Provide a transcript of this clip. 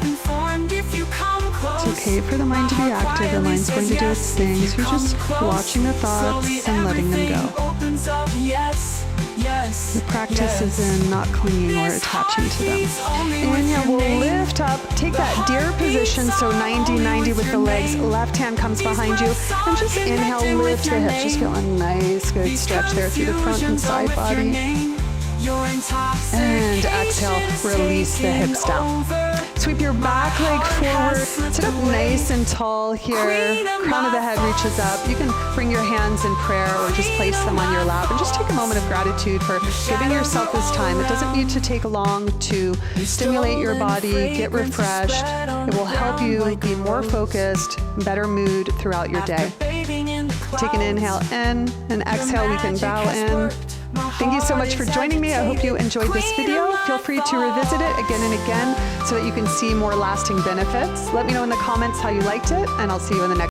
It's okay for the mind to be active. The mind's going to do its thing. So you're just watching the thoughts and letting them go. The practice is in not clinging or attaching to them. Inhale, we'll lift up. Take that deer position, so 90-90 with the legs. Left hand comes behind you. And just inhale, lift the hips. Just feel a nice, good stretch there through the front and side body. And exhale, release the hips down. Sweep your back leg forward. Sit up nice and tall here. Crown of the head reaches up. You can bring your hands in prayer or just place them on your lap and just take a moment of gratitude for giving yourself this time. It doesn't need to take long to stimulate your body, get refreshed. It will help you be more focused, better mood throughout your day. Take an inhale in and exhale. We can bow in. Thank you so much for joining me. I hope you enjoyed this video. Feel free to revisit it again and again so that you can see more lasting benefits. Let me know in the comments how you liked it, and I'll see you in the next